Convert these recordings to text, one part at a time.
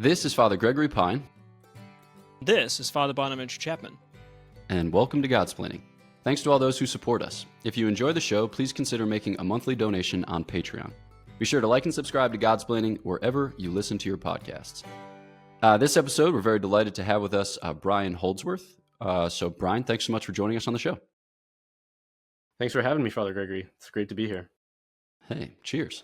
This is Father Gregory Pine. This is Father Bonaventure Chapman. And welcome to Godsplaining. Thanks to all those who support us. If you enjoy the show, please consider making a monthly donation on Patreon. Be sure to like and subscribe to Godsplaining wherever you listen to your podcasts. This episode, we're very delighted to have with us Brian Holdsworth. So Brian, thanks so much for joining us on the show. Thanks for having me, Father Gregory. It's great to be here. Hey, cheers.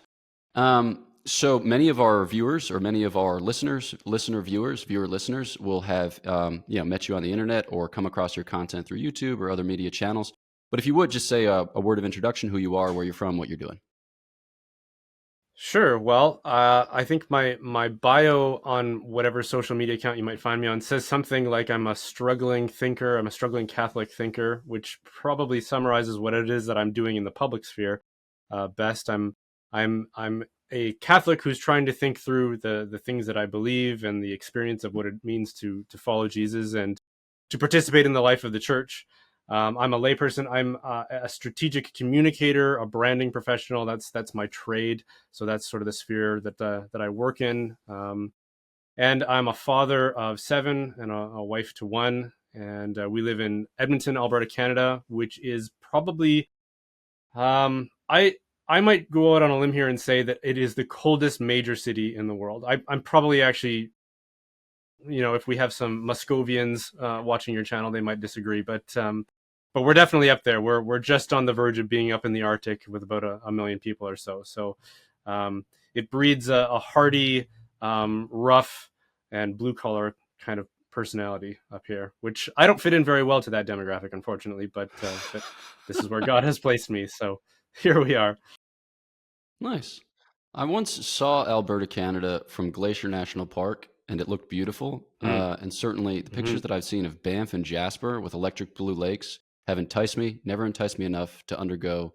So many of our viewers or many of our listeners will have met you on the internet or come across your content through YouTube or other media channels. But if you would just say a word of introduction, who you are, where you're from, what you're doing. Sure. Well, I think my bio on whatever social media account you might find me on says something like I'm a struggling thinker. I'm a struggling Catholic thinker, which probably summarizes what it is that I'm doing in the public sphere best. I'm a Catholic who's trying to think through the things that I believe and the experience of what it means to follow Jesus and to participate in the life of the church. I'm a layperson. I'm a strategic communicator, a branding professional. That's my trade. So that's sort of the sphere that I work in. And I'm a father of 7 and a wife to 1. And we live in Edmonton, Alberta, Canada, which is probably I might go out on a limb here and say that it is the coldest major city in the world. I'm probably actually, if we have some Muscovians watching your channel, they might disagree, but we're definitely up there. We're just on the verge of being up in the Arctic with about a million people or so. So it breeds a hardy, rough, and blue collar kind of personality up here, which I don't fit in very well to that demographic, unfortunately. But this is where God has placed me. So here we are. Nice. I once saw Alberta, Canada from Glacier National Park, and it looked beautiful. And certainly the pictures that I've seen of Banff and Jasper with electric blue lakes have never enticed me enough to undergo,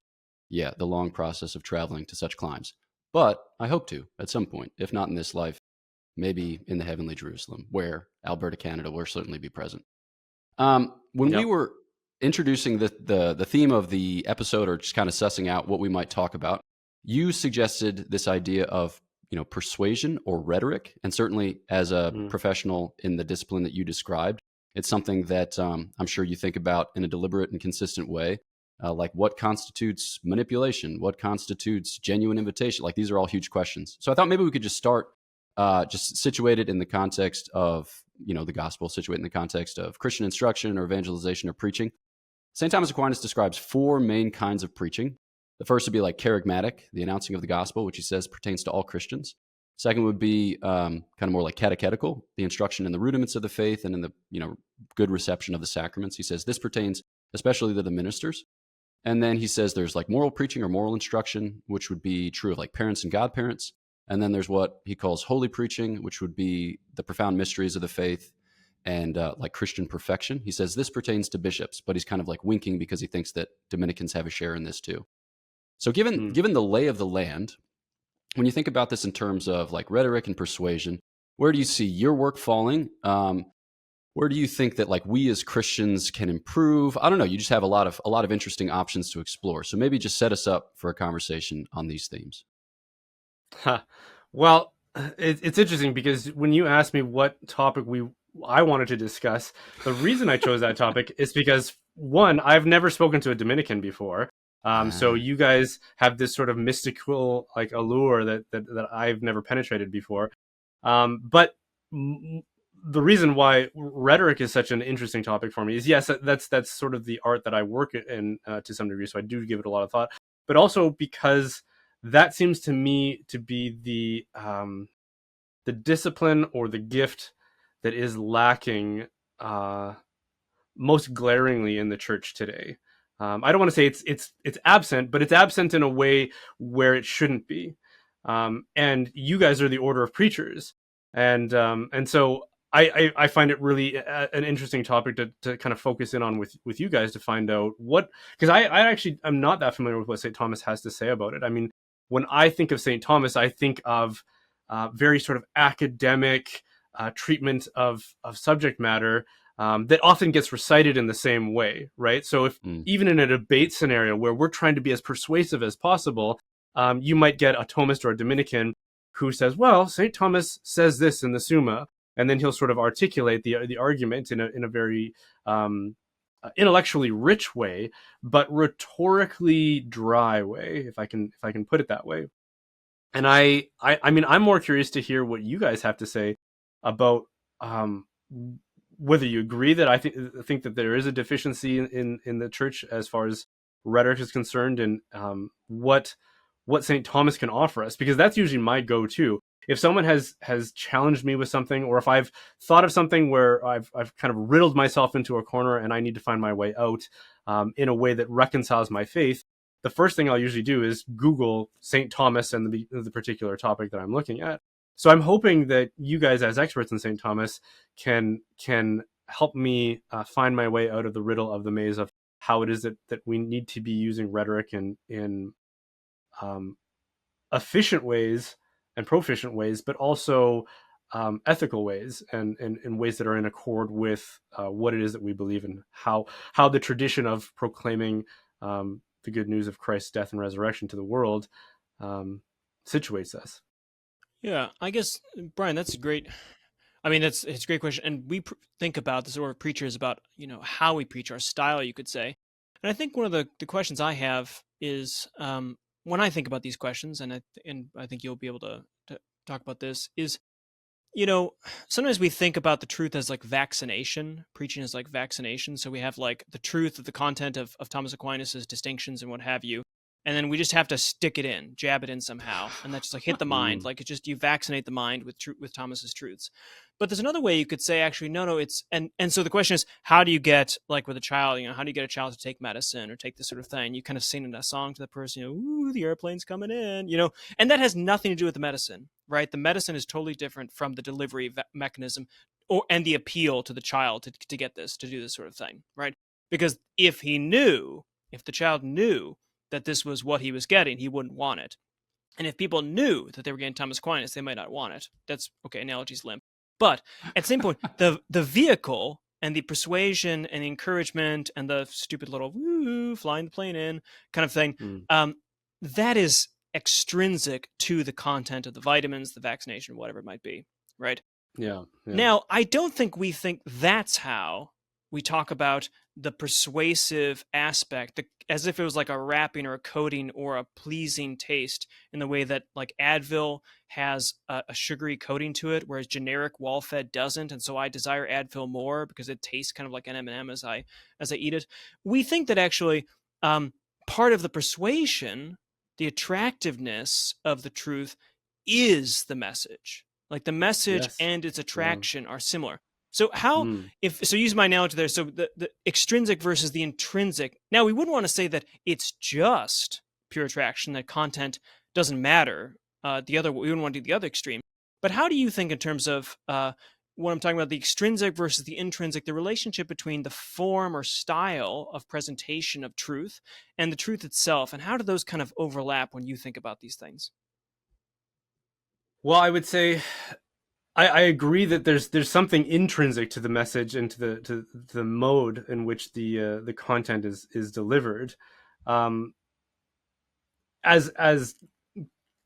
the long process of traveling to such climes. But I hope to at some point, if not in this life, maybe in the heavenly Jerusalem, where Alberta, Canada will certainly be present. We were introducing the theme of the episode, or just kind of sussing out what we might talk about, you suggested this idea of, persuasion or rhetoric. And certainly as a professional in the discipline that you described, it's something that I'm sure you think about in a deliberate and consistent way. Like what constitutes manipulation? What constitutes genuine invitation? Like these are all huge questions. So I thought maybe we could just start just situated in the context of, the gospel, situated in the context of Christian instruction or evangelization or preaching. St. Thomas Aquinas describes 4 main kinds of preaching. The first would be like charismatic, the announcing of the gospel, which he says pertains to all Christians. Second would be kind of more like catechetical, the instruction in the rudiments of the faith and in the good reception of the sacraments. He says this pertains especially to the ministers. And then he says there's like moral preaching or moral instruction, which would be true of like parents and godparents. And then there's what he calls holy preaching, which would be the profound mysteries of the faith and like Christian perfection. He says this pertains to bishops, but he's kind of like winking because he thinks that Dominicans have a share in this too. So given the lay of the land, when you think about this in terms of like rhetoric and persuasion, where do you see your work falling? Where do you think that like we as Christians can improve? I don't know. You just have a lot of interesting options to explore. So maybe just set us up for a conversation on these themes. Well, it's interesting because when you asked me what topic I wanted to discuss, the reason I chose that topic is because, one, I've never spoken to a Dominican before. So you guys have this sort of mystical like allure that I've never penetrated before. But the reason why rhetoric is such an interesting topic for me is, yes, that's sort of the art that I work in to some degree. So I do give it a lot of thought, but also because that seems to me to be the discipline or the gift that is lacking most glaringly in the church today. I don't want to say it's absent, but it's absent in a way where it shouldn't be. And you guys are the order of preachers, and so I find it really an interesting topic to kind of focus in on with you guys to find out because I actually am not that familiar with what St. Thomas has to say about it. I mean, when I think of St. Thomas, I think of very sort of academic treatment of subject matter. That often gets recited in the same way, right? So if even in a debate scenario where we're trying to be as persuasive as possible, you might get a Thomist or a Dominican who says, well, St. Thomas says this in the Summa, and then he'll sort of articulate the argument in a very intellectually rich way, but rhetorically dry way, if I can put it that way. And I mean, I'm more curious to hear what you guys have to say about whether you agree that I think that there is a deficiency in the church as far as rhetoric is concerned, and what St. Thomas can offer us, because that's usually my go-to. If someone has challenged me with something, or if I've thought of something where I've kind of riddled myself into a corner and I need to find my way out in a way that reconciles my faith, the first thing I'll usually do is Google St. Thomas and the particular topic that I'm looking at. So I'm hoping that you guys, as experts in St. Thomas, can help me find my way out of the riddle of the maze of how it is that we need to be using rhetoric in efficient ways and proficient ways, but also ethical ways and in ways that are in accord with what it is that we believe in, how the tradition of proclaiming the good news of Christ's death and resurrection to the world situates us. Yeah, I guess, Brian, that's great. I mean, it's a great question, and we think about this, or preachers, about how we preach, our style, you could say. And I think one of the questions I have is, when I think about these questions, and I think you'll be able to talk about this, is, sometimes we think about the truth as like vaccination. Preaching is like vaccination. So we have like the truth of the content of Thomas Aquinas's distinctions and what have you. And then we just have to stick it in, jab it in somehow. And that's just like hit the mind. Like it just, you vaccinate the mind with Thomas's truths. But there's another way you could say, actually, no, it's, and so the question is, how do you get, like with a child, how do you get a child to take medicine or take this sort of thing? You kind of sing a song to the person, ooh, the airplane's coming in, and that has nothing to do with the medicine, right? The medicine is totally different from the delivery mechanism and the appeal to the child to get this, to do this sort of thing, right? Because if the child knew that this was what he was getting, he wouldn't want it. And if people knew that they were getting Thomas Aquinas, they might not want it. That's okay. Analogy's limp. But at the same point, the vehicle and the persuasion and the encouragement and the stupid little woo, flying the plane in kind of thing, that is extrinsic to the content of the vitamins, the vaccination, whatever it might be, right? Yeah. Now, I don't think we think that's how we talk about the persuasive aspect, as if it was like a wrapping or a coating or a pleasing taste, in the way that like Advil has a sugary coating to it, whereas generic wall-fed doesn't. And so I desire Advil more because it tastes kind of like an M&M as I eat it. We think that actually part of the persuasion, the attractiveness of the truth, is the message. Like the message and its attraction are similar. So use my analogy there. So the extrinsic versus the intrinsic. Now, we wouldn't want to say that it's just pure attraction, that content doesn't matter. We wouldn't want to do the other extreme. But how do you think, in terms of what I'm talking about, the extrinsic versus the intrinsic, the relationship between the form or style of presentation of truth and the truth itself, and how do those kind of overlap when you think about these things? Well, I would say I agree that there's something intrinsic to the message and to the mode in which the content is delivered. As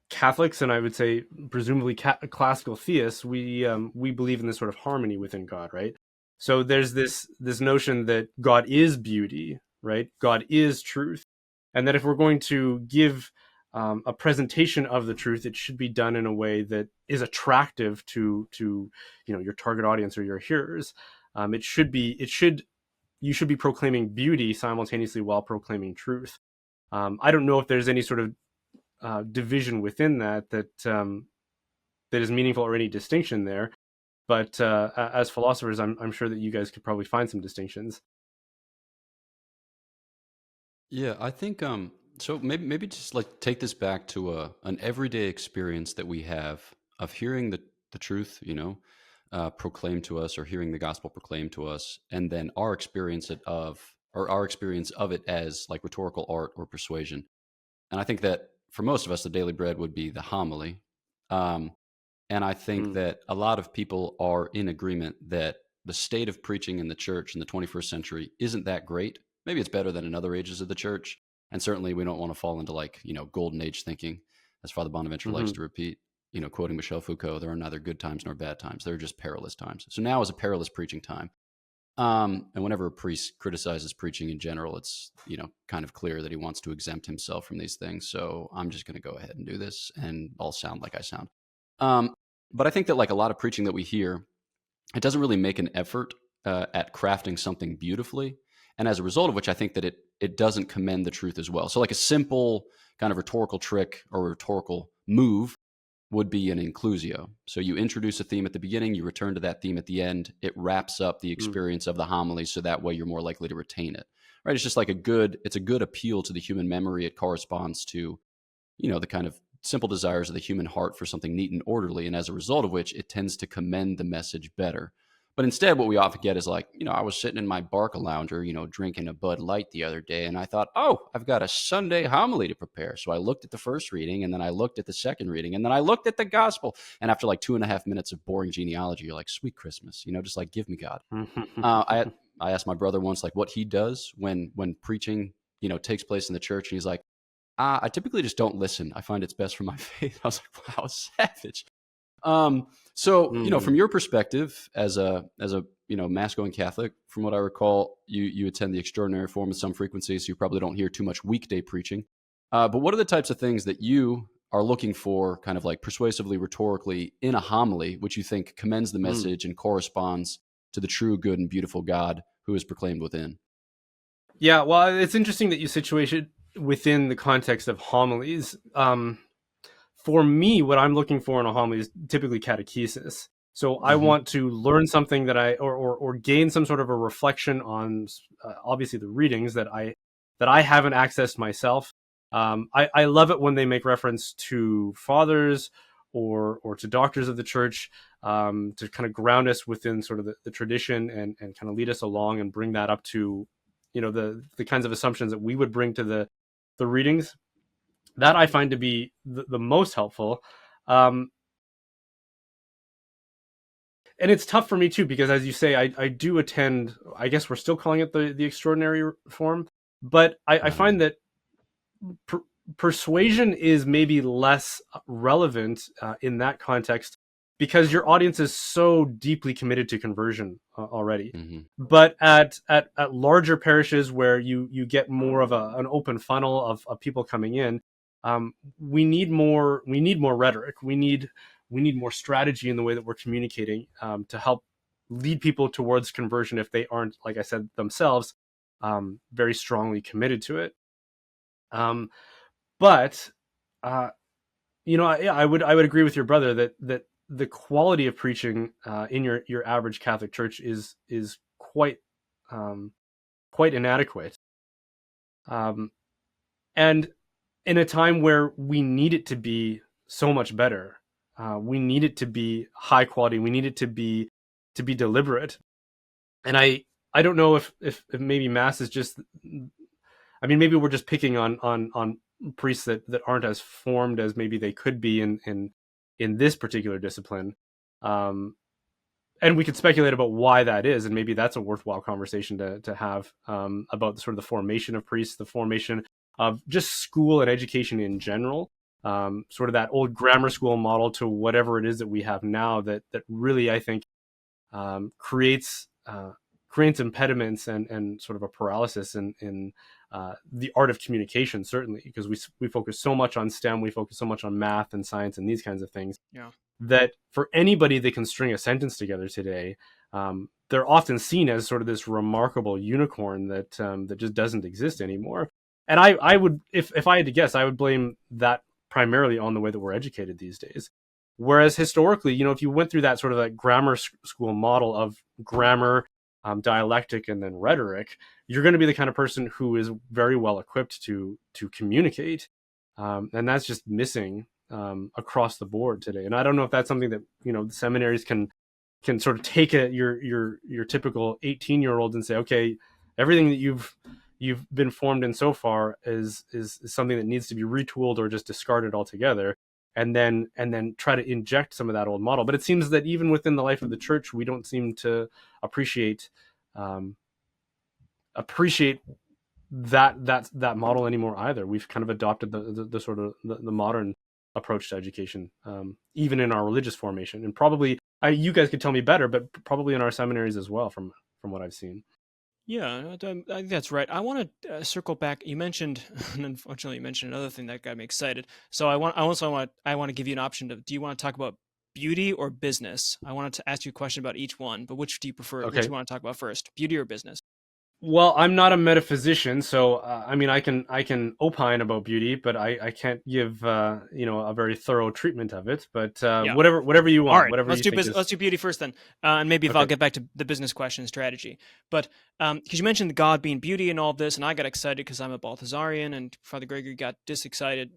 Catholics, and I would say presumably classical theists, we believe in this sort of harmony within God, right? So there's this notion that God is beauty, right? God is truth, and that if we're going to give a presentation of the truth, it should be done in a way that is attractive to your target audience or your hearers. You should be proclaiming beauty simultaneously while proclaiming truth. I don't know if there's any sort of division within that is meaningful, or any distinction there. But as philosophers, I'm sure that you guys could probably find some distinctions. Yeah, I think so maybe just like take this back to an everyday experience that we have of hearing the truth, proclaimed to us, or hearing the gospel proclaimed to us, and then our experience of it as like rhetorical art or persuasion. And I think that for most of us, the daily bread would be the homily. And I think that a lot of people are in agreement that the state of preaching in the church in the 21st century isn't that great. Maybe it's better than in other ages of the church. And certainly we don't want to fall into golden age thinking, as Father Bonaventure likes to repeat. quoting Michel Foucault, there are neither good times nor bad times. There are just perilous times. So now is a perilous preaching time. And whenever a priest criticizes preaching in general, it's, kind of clear that he wants to exempt himself from these things. So I'm just going to go ahead and do this, and I'll sound like I sound. But I think that like a lot of preaching that we hear, it doesn't really make an effort at crafting something beautifully. And as a result of which, I think that it doesn't commend the truth as well. So like a simple kind of rhetorical trick or rhetorical move would be an inclusio. So you introduce a theme at the beginning, you return to that theme at the end. It wraps up the experience of the homily, so that way you're more likely to retain it. Right? It's just like it's a good appeal to the human memory. It corresponds to, the kind of simple desires of the human heart for something neat and orderly. And as a result of which, it tends to commend the message better. But instead, what we often get is like, I was sitting in my Barca lounger, drinking a Bud Light the other day, and I thought, oh, I've got a Sunday homily to prepare. So I looked at the first reading, and then I looked at the second reading, and then I looked at the gospel. And after like 2.5 minutes of boring genealogy, you're like, sweet Christmas, just like, give me God. I asked my brother once, like, what he does when preaching, takes place in the church, and he's like, I typically just don't listen. I find it's best for my faith. I was like, wow, savage. So, from your perspective as a mass going Catholic, from what I recall, you attend the extraordinary form with some frequency, so you probably don't hear too much weekday preaching. But what are the types of things that you are looking for kind of like persuasively, rhetorically in a homily, which you think commends the message and corresponds to the true, good, and beautiful God who is proclaimed within? Yeah, well, it's interesting that you situate it within the context of homilies. For me, what I'm looking for in a homily is typically catechesis. So I want to learn something that or gain some sort of a reflection on, obviously the readings that I haven't accessed myself. I love it when they make reference to fathers or to doctors of the church, to kind of ground us within sort of the tradition and kind of lead us along and bring that up to, the kinds of assumptions that we would bring to the readings. That I find to be the most helpful. And it's tough for me too, because as you say, I do attend, I guess we're still calling it the extraordinary form, but I find that persuasion is maybe less relevant in that context, because your audience is so deeply committed to conversion already. But at larger parishes where you get more of an open funnel of people coming in, we need more rhetoric. We need more strategy in the way that we're communicating, to help lead people towards conversion if they aren't, like I said, themselves very strongly committed to it. But I would agree with your brother that the quality of preaching in your average Catholic church is quite inadequate, and in a time where we need it to be so much better. We need it to be high quality. We need it to be deliberate. And I don't know if maybe Mass is just, I mean, maybe we're just picking on priests that aren't as formed as maybe they could be in this particular discipline. And we could speculate about why that is, and maybe that's a worthwhile conversation to have, about sort of the formation of priests, the formation of just school and education in general, sort of that old grammar school model to whatever it is that we have now that really, I think, creates impediments and sort of a paralysis in the art of communication, certainly, because we focus so much on STEM, we focus so much on math and science and these kinds of things. Yeah. That for anybody that can string a sentence together today, they're often seen as sort of this remarkable unicorn that just doesn't exist anymore. And I would, if I had to guess, I would blame that primarily on the way that we're educated these days. Whereas historically, if you went through that sort of that grammar school model of grammar, dialectic, and then rhetoric, you're going to be the kind of person who is very well equipped to communicate, and that's just missing across the board today. And I don't know if that's something that the seminaries can sort of take your typical 18-year-old and say, okay, everything that you've been formed in so far is something that needs to be retooled or just discarded altogether, and then try to inject some of that old model. But it seems that even within the life of the church, we don't seem to appreciate that model anymore either. We've kind of adopted the sort of the modern approach to education, even in our religious formation. And probably you guys could tell me better, but probably in our seminaries as well, from what I've seen. Yeah, I think that's right. I want to circle back. You mentioned, and unfortunately, you mentioned another thing that got me excited. So I want to give you an option to. Do you want to talk about beauty or business? I wanted to ask you a question about each one, but which do you prefer? Which do Okay. you want to talk about first, beauty or business? Well, I'm not a metaphysician, so I mean, I can opine about beauty, but I can't give a very thorough treatment of it. But Yeah. whatever you All want, right, whatever let's you do think is let's do beauty first then, and maybe if I'll okay. get back to the business question strategy. But because you mentioned God being beauty and all of this, and I got excited because I'm a Balthasarian, and Father Gregory got excited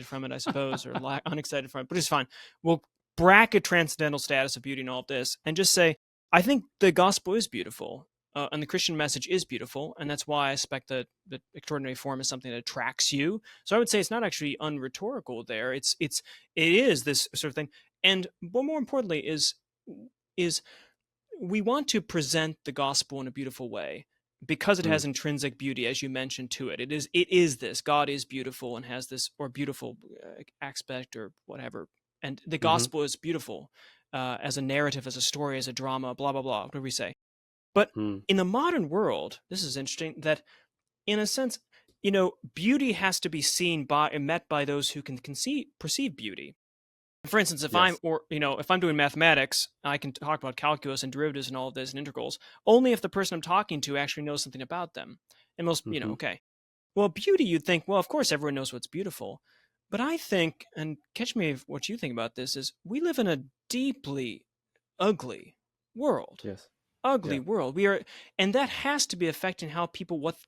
from it, I suppose, or unexcited from it. But it's fine. We'll bracket transcendental status of beauty and all of this, and just say I think the gospel is beautiful. And the Christian message is beautiful, and that's why I expect that the extraordinary form is something that attracts you. So I would say it's not actually unrhetorical there. It is this sort of thing. And what more importantly is we want to present the gospel in a beautiful way because it has intrinsic beauty, as you mentioned, to it. It is this God is beautiful and has this or beautiful aspect or whatever. And the gospel is beautiful as a narrative, as a story, as a drama, blah blah blah. What do we say? But in the modern world, this is interesting that, in a sense, beauty has to be seen by and met by those who can perceive beauty. For instance, if Yes. if I'm doing mathematics, I can talk about calculus and derivatives and all of this and integrals only if the person I'm talking to actually knows something about them. And most, okay. Well, beauty, you'd think, well, of course, everyone knows what's beautiful. But I think, and catch me if what you think about this, is we live in a deeply ugly world. Yes. Ugly Yeah. world. And that has to be affecting what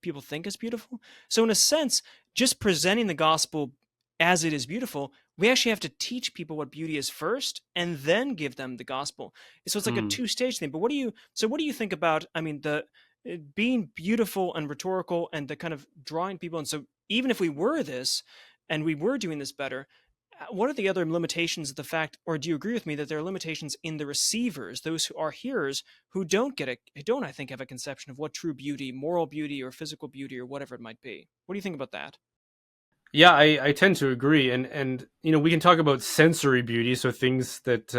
people think is beautiful. So in a sense, just presenting the gospel as it is beautiful, we actually have to teach people what beauty is first and then give them the gospel. So it's like a two-stage thing. But what do you think about, I mean, the being beautiful and rhetorical and the kind of drawing people? And so even if we were this and we were doing this better, what are the other limitations of the fact, or do you agree with me that there are limitations in the receivers, those who are hearers, who don't, I think, have a conception of what true beauty, moral beauty, or physical beauty, or whatever it might be? What do you think about that? Yeah, I tend to agree, and we can talk about sensory beauty, so things that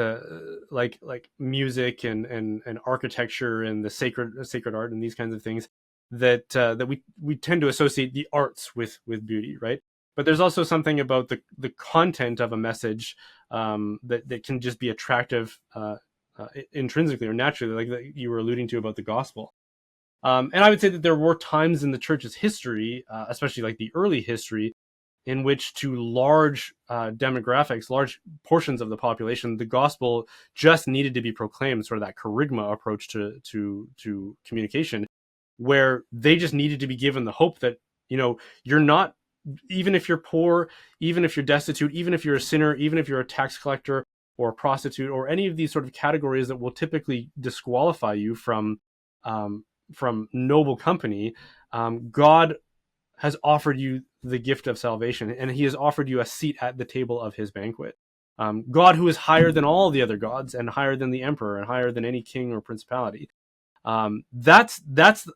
like music and architecture and the sacred art and these kinds of things that we tend to associate the arts with beauty, right? But there's also something about the content of a message that can just be attractive intrinsically or naturally, like that you were alluding to about the gospel. And I would say that there were times in the church's history, especially like the early history, in which to large demographics, large portions of the population, the gospel just needed to be proclaimed, sort of that charisma approach to communication, where they just needed to be given the hope that, you're not, even if you're poor, even if you're destitute, even if you're a sinner, even if you're a tax collector or a prostitute or any of these sort of categories that will typically disqualify you from noble company, God has offered you the gift of salvation, and he has offered you a seat at the table of his banquet. God, who is higher than all the other gods and higher than the emperor and higher than any king or principality. That's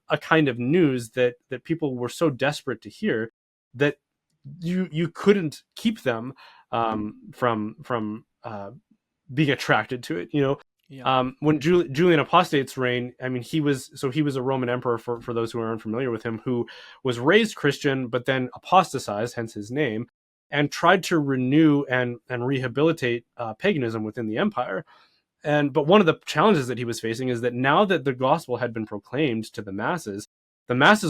a kind of news that people were so desperate to hear that you couldn't keep them from being attracted to it. Yeah. When Julian Apostate's reign, I mean, he was a Roman emperor, for those who are unfamiliar with him, who was raised Christian, but then apostatized, hence his name, and tried to renew and rehabilitate paganism within the empire. But one of the challenges that he was facing is that now that the gospel had been proclaimed to the masses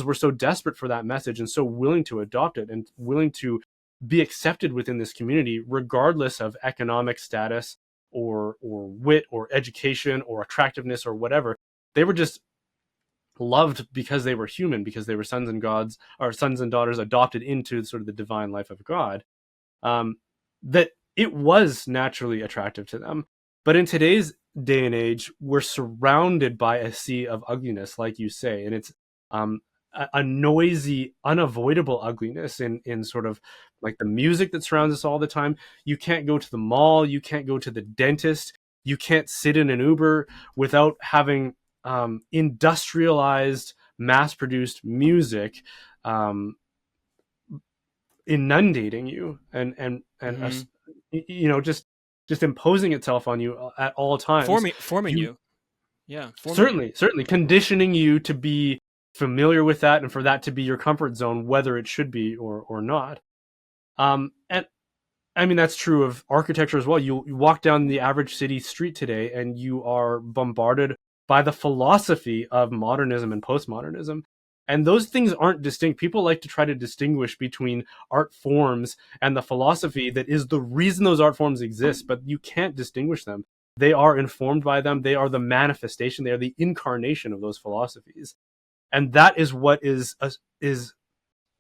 were so desperate for that message and so willing to adopt it and willing to be accepted within this community, regardless of economic status or wit or education or attractiveness or whatever. They were just loved because they were human, because they were sons and daughters adopted into sort of the divine life of God, that it was naturally attractive to them. But in today's day and age, we're surrounded by a sea of ugliness, like you say, and it's a noisy, unavoidable ugliness in sort of like the music that surrounds us all the time. You can't go to the mall, you can't go to the dentist, you can't sit in an Uber without having industrialized, mass-produced music inundating you Mhm. just imposing itself on you at all times. Forming you. Yeah, forming you. Certainly conditioning you to be familiar with that and for that to be your comfort zone, whether it should be or not. And I mean, that's true of architecture as well. You walk down the average city street today and you are bombarded by the philosophy of modernism and postmodernism. And those things aren't distinct. People like to try to distinguish between art forms and the philosophy that is the reason those art forms exist, but you can't distinguish them. They are informed by them. They are the manifestation. They are the incarnation of those philosophies. And that is what is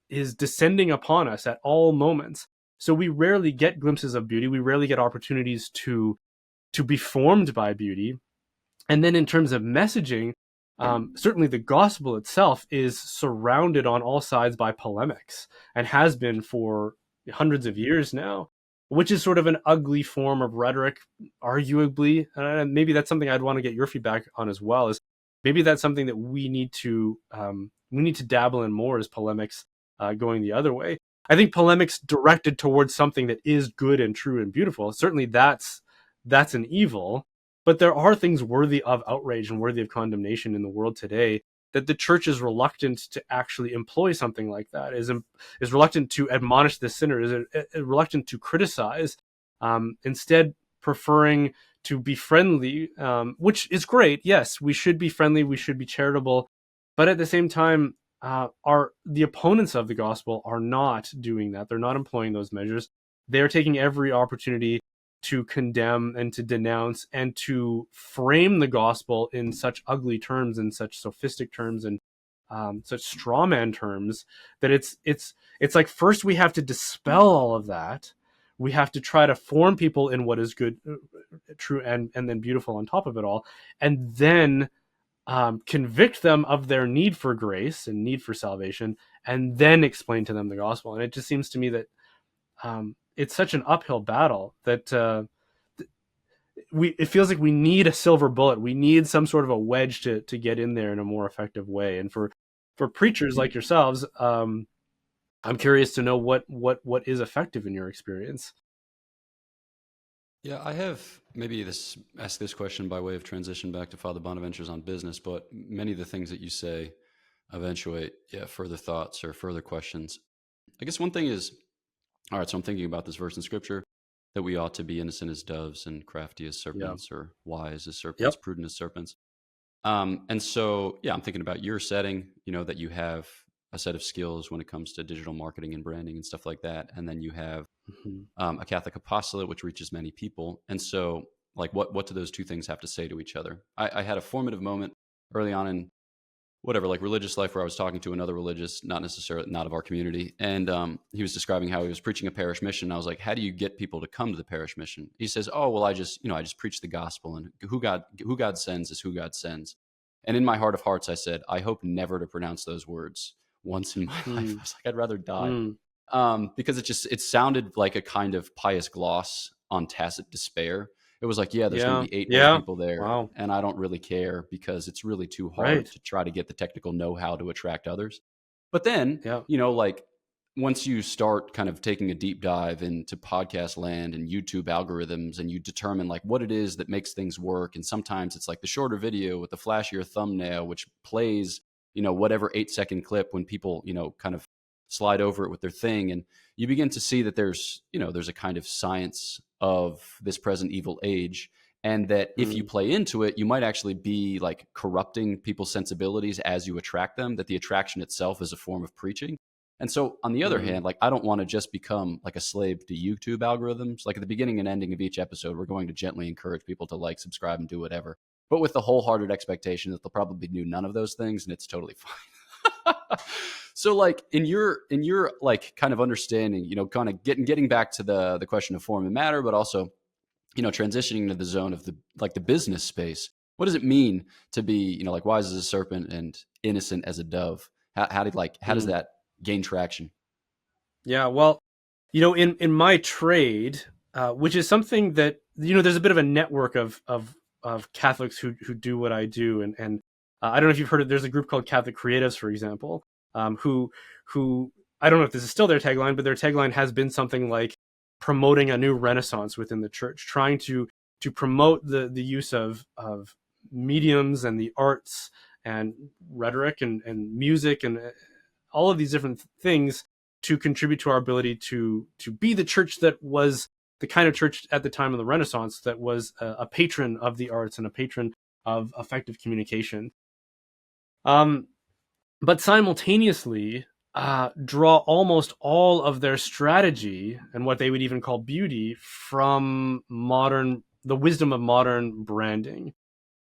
descending upon us at all moments. So we rarely get glimpses of beauty. We rarely get opportunities to be formed by beauty. And then in terms of messaging, certainly the gospel itself is surrounded on all sides by polemics and has been for hundreds of years now, which is sort of an ugly form of rhetoric, arguably. And maybe that's something I'd want to get your feedback on as well. Is maybe that's something that we need to dabble in more, is polemics going the other way. I think polemics directed towards something that is good and true and beautiful, certainly that's an evil. But there are things worthy of outrage and worthy of condemnation in the world today that the church is reluctant to actually employ something like that, is reluctant to admonish the sinner, is reluctant to criticize, instead preferring to be friendly, which is great. Yes, we should be friendly, we should be charitable, but at the same time, the opponents of the gospel are not doing that. They're not employing those measures. They're taking every opportunity to condemn and to denounce and to frame the gospel in such ugly terms and such sophistic terms and such straw man terms that it's like, first we have to dispel all of that. We have to try to form people in what is good, true, and then beautiful on top of it all, and then convict them of their need for grace and need for salvation, and then explain to them the gospel. And it just seems to me that it's such an uphill battle that it feels like we need a silver bullet. We need some sort of a wedge to get in there in a more effective way. And for preachers like yourselves, I'm curious to know what is effective in your experience. Yeah, I have maybe ask this question by way of transition back to Father Bonaventure's on business, but many of the things that you say eventuate further thoughts or further questions. I guess one thing is, all right, so I'm thinking about this verse in scripture that we ought to be innocent as doves and crafty as serpents, or wise as serpents, prudent as serpents. And so, I'm thinking about your setting, that you have a set of skills when it comes to digital marketing and branding and stuff like that. And then you have a Catholic apostolate, which reaches many people. And so, like, what do those two things have to say to each other? I had a formative moment early on in religious life, where I was talking to another religious, not of our community. And he was describing how he was preaching a parish mission. I was like, how do you get people to come to the parish mission? He says, oh, well, I just preach the gospel, and who God sends is who God sends. And in my heart of hearts, I said, I hope never to pronounce those words once in my life. I was like, I'd rather die. Because it sounded like a kind of pious gloss on tacit despair. It was like, there's going to be 8 more people there. Wow. And I don't really care, because it's really too hard to try to get the technical know-how to attract others. But then, like, once you start kind of taking a deep dive into podcast land and YouTube algorithms, and you determine like what it is that makes things work. And sometimes it's like the shorter video with the flashier thumbnail, which plays, whatever 8-second clip when people, kind of slide over it with their thing. And you begin to see that there's a kind of science of this present evil age. And that if you play into it, you might actually be like corrupting people's sensibilities as you attract them, that the attraction itself is a form of preaching. And so on the other hand, like, I don't want to just become like a slave to YouTube algorithms. Like, at the beginning and ending of each episode, we're going to gently encourage people to like, subscribe, and do whatever, but with the wholehearted expectation that they'll probably do none of those things, and it's totally fine. So like in your like kind of understanding, kind of getting back to the question of form and matter, but also, transitioning to the zone of the business space. What does it mean to be, like, wise as a serpent and innocent as a dove? How does that gain traction? Yeah, well, in my trade, which is something that, there's a bit of a network of Catholics who do what I do, and I don't know if you've heard of. There's a group called Catholic Creatives, for example, who I don't know if this is still their tagline, but their tagline has been something like promoting a new renaissance within the church, trying to promote the use of mediums and the arts and rhetoric and music and all of these different things to contribute to our ability to be the church that was the kind of church at the time of the Renaissance that was a patron of the arts and a patron of effective communication. But simultaneously draw almost all of their strategy and what they would even call beauty from the wisdom of modern branding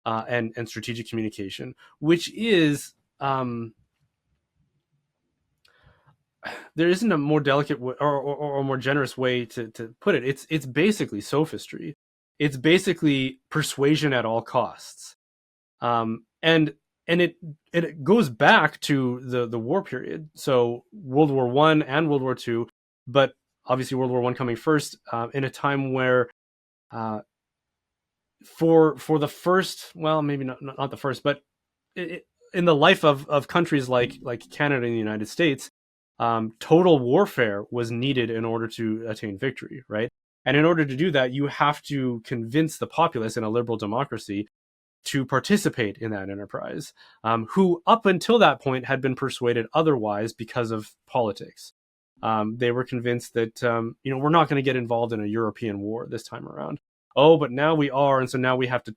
and strategic communication, which is there isn't a more delicate or more generous way to put it. It's basically sophistry. It's basically persuasion at all costs, and it goes back to the war period. So World War I and World War II, but obviously World War I coming first, in a time where for the first, well, maybe not the first, but in the life of countries like Canada and the United States, total warfare was needed in order to attain victory, right? And in order to do that, you have to convince the populace in a liberal democracy to participate in that enterprise, who up until that point had been persuaded otherwise because of politics. They were convinced that we're not going to get involved in a European war this time around. Oh, but now we are, and so now we have to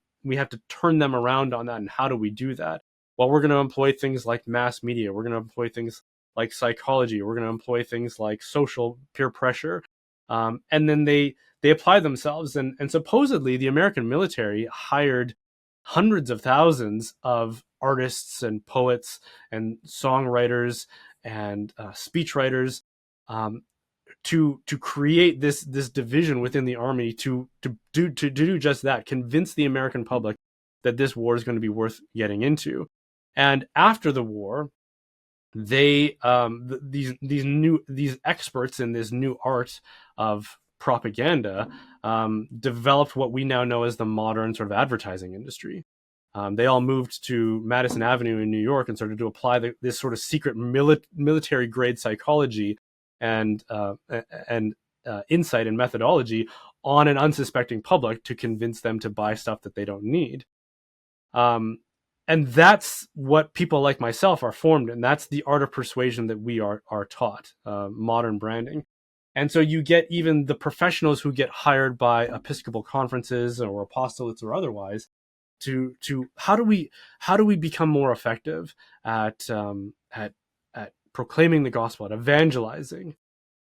turn them around on that. And how do we do that? Well, we're going to employ things like mass media. We're going to employ things like psychology. We're going to employ things like social peer pressure. And then they apply themselves. And supposedly the American military hired hundreds of thousands of artists and poets and songwriters and speechwriters to create this division within the army to do just that, convince the American public that this war is going to be worth getting into. And after the war, they these experts in this new art of propaganda developed what we now know as the modern sort of advertising industry. They all moved to Madison Avenue in New York and started to apply this sort of secret military grade psychology and insight and methodology on an unsuspecting public to convince them to buy stuff that they don't need. And that's what people like myself are formed in. That's the art of persuasion that we are taught, modern branding. And so you get even the professionals who get hired by Episcopal conferences or apostolates or otherwise to how do we become more effective at proclaiming the gospel, at evangelizing,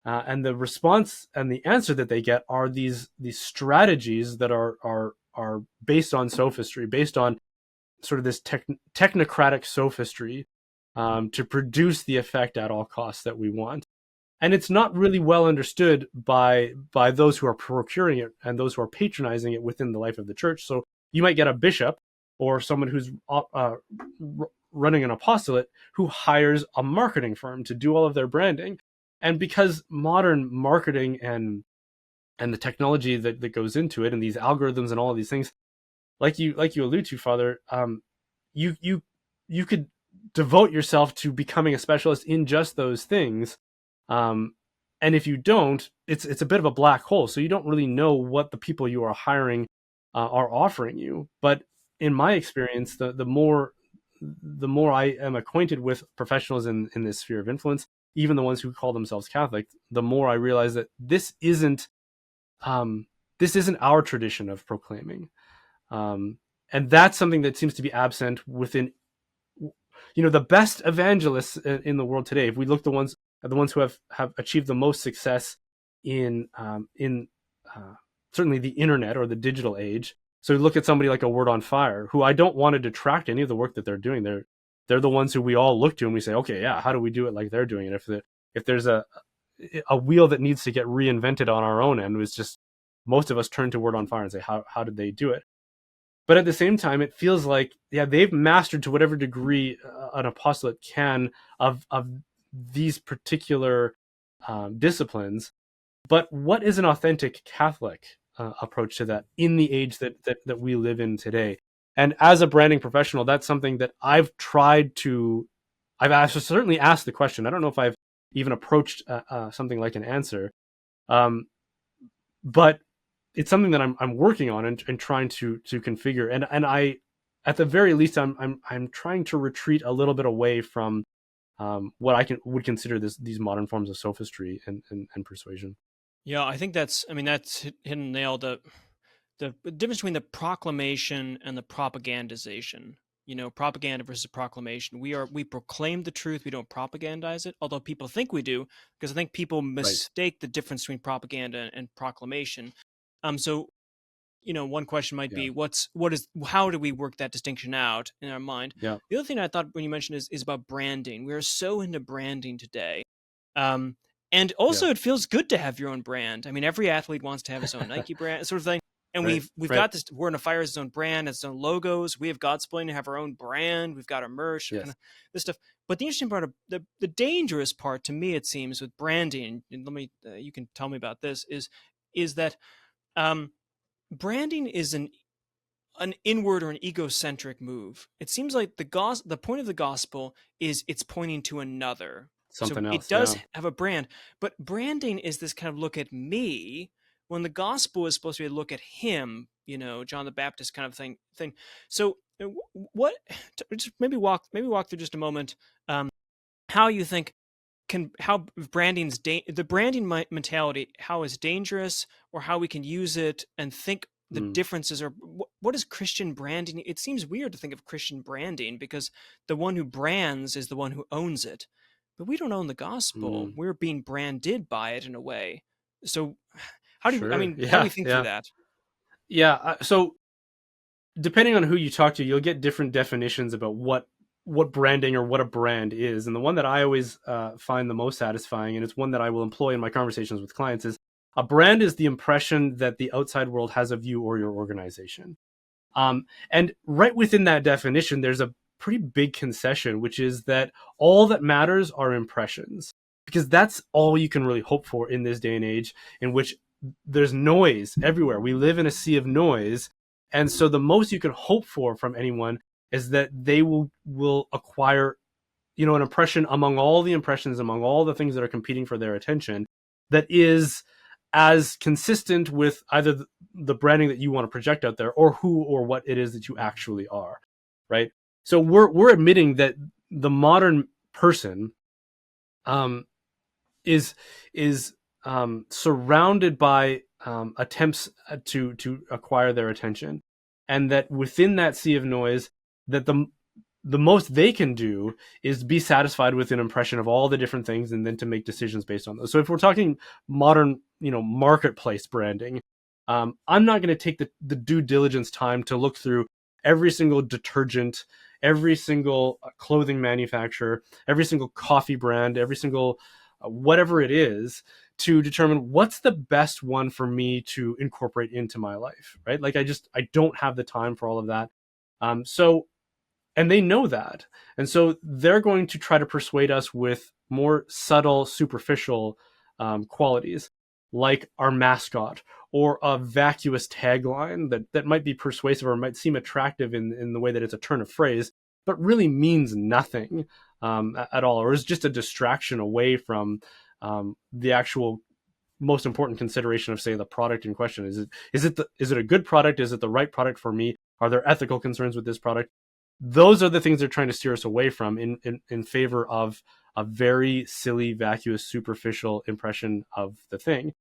and the response and the answer that they get are these strategies that are based on sophistry, based on sort of this technocratic sophistry to produce the effect at all costs that we want. And it's not really well understood by those who are procuring it and those who are patronizing it within the life of the church. So you might get a bishop or someone who's running an apostolate who hires a marketing firm to do all of their branding. And because modern marketing and the technology that goes into it and these algorithms and all of these things, like you allude to, Father, you could devote yourself to becoming a specialist in just those things. And if you don't, it's a bit of a black hole. So you don't really know what the people you are hiring are offering you. But in my experience, the more I am acquainted with professionals in this sphere of influence, even the ones who call themselves Catholic, the more I realize that this isn't our tradition of proclaiming. And that's something that seems to be absent within, the best evangelists in the world today. If we look at the ones who have achieved the most success in certainly the internet or the digital age. So we look at somebody like a Word on Fire, who I don't want to detract any of the work that they're doing. They're the ones who we all look to and we say, okay, yeah, how do we do it like they're doing it? If there's a wheel that needs to get reinvented on our own end, it's just most of us turn to Word on Fire and say, how did they do it? But at the same time, it feels like, yeah, they've mastered to whatever degree an apostolate can of these particular disciplines. But what is an authentic Catholic approach to that in the age that we live in today? And as a branding professional, that's something that I've certainly asked the question. I don't know if I've even approached something like an answer. But it's something that I'm working on and trying to configure. And I, at the very least, I'm trying to retreat a little bit away from what would consider these modern forms of sophistry and persuasion. Yeah, I think that's hit a nail. The difference between the proclamation and the propagandization. Propaganda versus proclamation. We proclaim the truth. We don't propagandize it, although people think we do, because I think people mistake the difference between propaganda and proclamation. So, one question might be, how do we work that distinction out in our mind? Yeah. The other thing I thought when you mentioned is about branding. We are so into branding today. And also it feels good to have your own brand. I mean, every athlete wants to have his own Nike brand, sort of thing. And we've got this. We're in a Friars' its own brand, its own logos. We have Godsplaining to have our own brand. We've got our merch, kind of this stuff. But the interesting part of the dangerous part to me, it seems, with branding, and you can tell me about this, is that branding is an inward or an egocentric move. It seems like the point of the gospel is it's pointing to another. Something else. It does have a brand, but branding is this kind of look at me, when the gospel is supposed to be a look at him, John the Baptist kind of thing. So what, just maybe walk through just a moment, how you think how branding's the branding mentality, how is dangerous, or how we can use it and think the differences, or what is Christian branding? It seems weird to think of Christian branding because the one who brands is the one who owns it, but we don't own the gospel. We're being branded by it in a way. So how do how do we think through that? Yeah. So depending on who you talk to, you'll get different definitions about what branding or what a brand is. And the one that I always find the most satisfying, and it's one that I will employ in my conversations with clients, is a brand is the impression that the outside world has of you or your organization. And right within that definition, there's a pretty big concession, which is that all that matters are impressions, because that's all you can really hope for in this day and age in which there's noise everywhere. We live in a sea of noise. And so the most you can hope for from anyone is that they will acquire, an impression among all the impressions, among all the things that are competing for their attention, that is as consistent with either the branding that you want to project out there or who or what it is that you actually are, right? So we're admitting that the modern person is surrounded by attempts to acquire their attention, and that within that sea of noise, that the most they can do is be satisfied with an impression of all the different things, and then to make decisions based on those. So if we're talking modern, marketplace branding, I'm not going to take the due diligence time to look through every single detergent, every single clothing manufacturer, every single coffee brand, every single whatever it is, to determine what's the best one for me to incorporate into my life, right? Like I don't have the time for all of that. And they know that. And so they're going to try to persuade us with more subtle, superficial qualities, like our mascot or a vacuous tagline that might be persuasive or might seem attractive in the way that it's a turn of phrase, but really means nothing at all, or is just a distraction away from the actual most important consideration of, say, the product in question. Is it a good product? Is it the right product for me? Are there ethical concerns with this product? Those are the things they're trying to steer us away from in favor of a very silly, vacuous, superficial impression of the thing.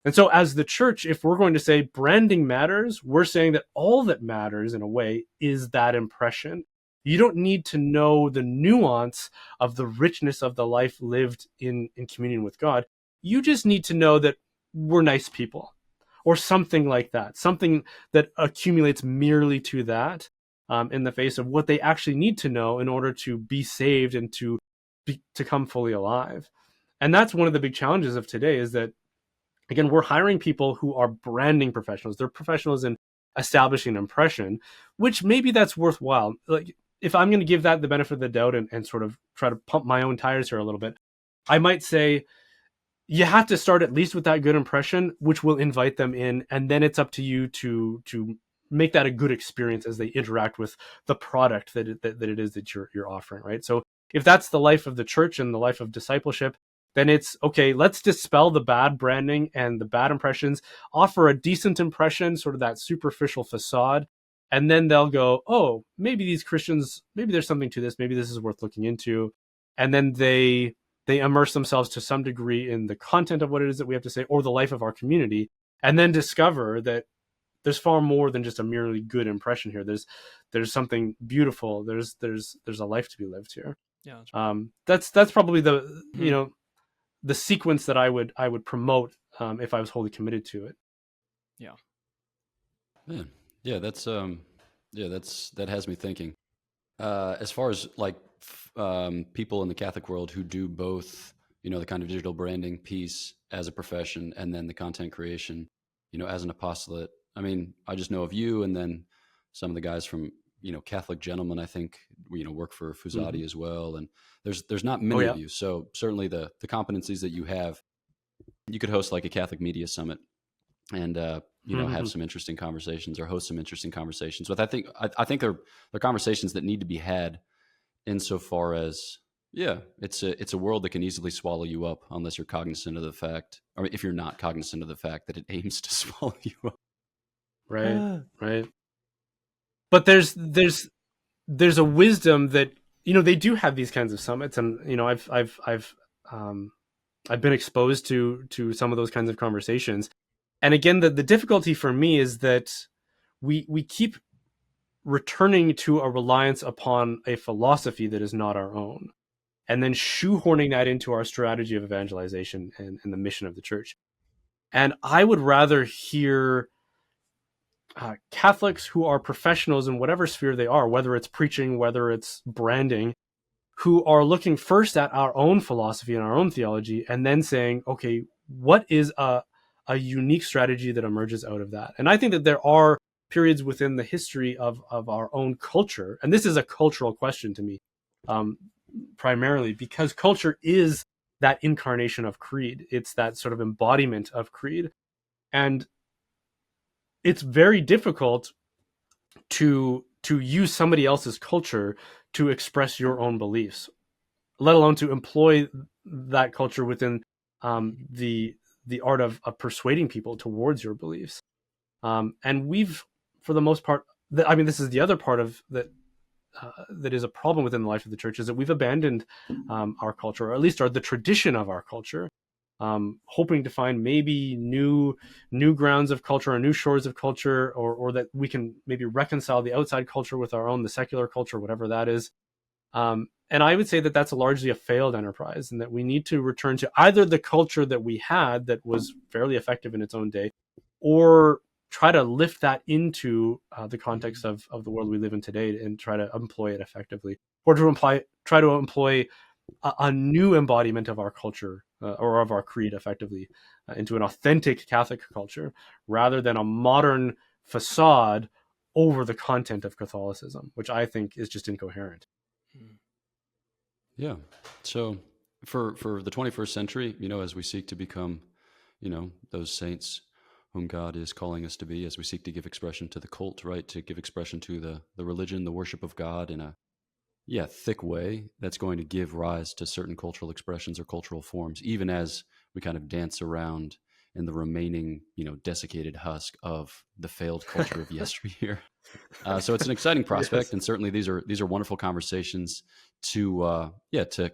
And so as the church, if we're going to say branding matters, we're saying that all that matters in a way is that impression. You don't need to know the nuance of the richness of the life lived in communion with God. You just need to know that we're nice people, or something like that, something that accumulates merely to that, in the face of what they actually need to know in order to be saved and to come fully alive. And that's one of the big challenges of today, is that, again, we're hiring people who are branding professionals. They're professionals in establishing an impression, which maybe that's worthwhile. Like, if I'm going to give that the benefit of the doubt and sort of try to pump my own tires here a little bit, I might say you have to start at least with that good impression, which will invite them in, and then it's up to you to make that a good experience as they interact with the product that it is that you're offering, right? So if that's the life of the church and the life of discipleship, then it's okay, let's dispel the bad branding and the bad impressions, offer a decent impression, sort of that superficial facade. And then they'll go, oh, maybe these Christians, maybe there's something to this. Maybe this is worth looking into. And then they immerse themselves to some degree in the content of what it is that we have to say, or the life of our community, and then discover that there's far more than just a merely good impression here. There's something beautiful. There's a life to be lived here. Yeah, that's right. That's probably the the sequence that I would promote if I was wholly committed to it. Yeah. Yeah, that has me thinking. As far as like people in the Catholic world who do both, the kind of digital branding piece as a profession and then the content creation, as an apostolate. I mean, I just know of you, and then some of the guys from, Catholic Gentlemen, I think, work for Fusati as well. And there's not many of you. So certainly the competencies that you have, you could host like a Catholic media summit and, have some interesting conversations, or host some interesting conversations. But I think they're conversations that need to be had insofar as, it's a world that can easily swallow you up unless you're cognizant of the fact, or if you're not cognizant of the fact that it aims to swallow you up. Right. But there's a wisdom that, they do have these kinds of summits, and I've been exposed to some of those kinds of conversations. And again, the difficulty for me is that we keep returning to a reliance upon a philosophy that is not our own, and then shoehorning that into our strategy of evangelization and the mission of the church. And I would rather hear Catholics who are professionals in whatever sphere they are, whether it's preaching, whether it's branding, who are looking first at our own philosophy and our own theology, and then saying, okay, what is a unique strategy that emerges out of that? And I think that there are periods within the history of our own culture, and this is a cultural question to me, primarily because culture is that incarnation of creed. It's that sort of embodiment of creed. And it's very difficult to use somebody else's culture to express your own beliefs, let alone to employ that culture within the art of persuading people towards your beliefs. And we've, for the most part, this is the other part of that that is a problem within the life of the church, is that we've abandoned our culture, or at least the tradition of our culture, hoping to find maybe new grounds of culture or new shores of culture, or that we can maybe reconcile the outside culture with our own, the secular culture, whatever that is. And I would say that that's largely a failed enterprise, and that we need to return to either the culture that we had that was fairly effective in its own day, or try to lift that into the context of the world we live in today and try to employ it effectively, or to try to employ a new embodiment of our culture or of our creed effectively into an authentic Catholic culture, rather than a modern facade over the content of Catholicism, which I think is just incoherent. Yeah. So for the 21st century, as we seek to become, those saints whom God is calling us to be, as we seek to give expression to the cult, right? To give expression to the religion, the worship of God in a thick way that's going to give rise to certain cultural expressions or cultural forms, even as we kind of dance around in the remaining, desiccated husk of the failed culture of yesteryear. So it's an exciting prospect, and certainly these are wonderful conversations to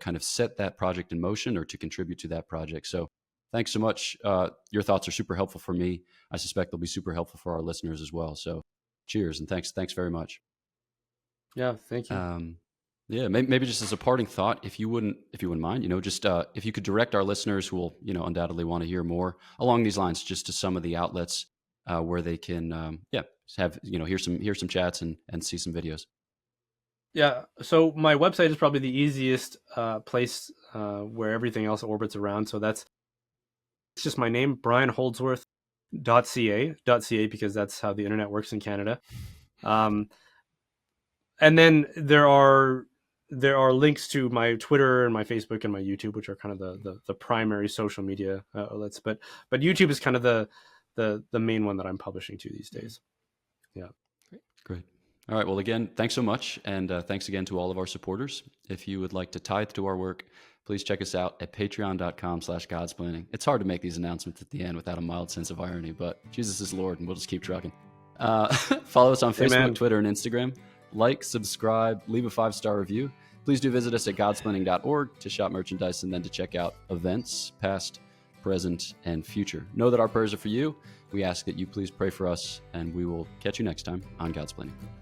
kind of set that project in motion, or to contribute to that project. So thanks so much. Your thoughts are super helpful for me. I suspect they'll be super helpful for our listeners as well. So cheers, and thanks very much. Yeah, thank you. Maybe just as a parting thought, if you wouldn't mind, just if you could direct our listeners who will, undoubtedly want to hear more along these lines, just to some of the outlets where they can, have, hear some chats and see some videos. Yeah. So my website is probably the easiest place where everything else orbits around. So it's just my name, brianholdsworth.ca because that's how the internet works in Canada. And then there are links to my Twitter and my Facebook and my YouTube, which are kind of the primary social media outlets. But YouTube is kind of the main one that I'm publishing to these days. Yeah. Great. All right. Well, again, thanks so much. And thanks again to all of our supporters. If you would like to tithe to our work, please check us out at patreon.com/Godsplaining. It's hard to make these announcements at the end without a mild sense of irony, but Jesus is Lord, and we'll just keep trucking. Follow us on Facebook, Amen. Twitter, and Instagram. Like, subscribe, leave a 5-star review. Please do visit us at godsplaining.org to shop merchandise and then to check out events, past, present, and future. Know that our prayers are for you. We ask that you please pray for us, and we will catch you next time on Godsplaining.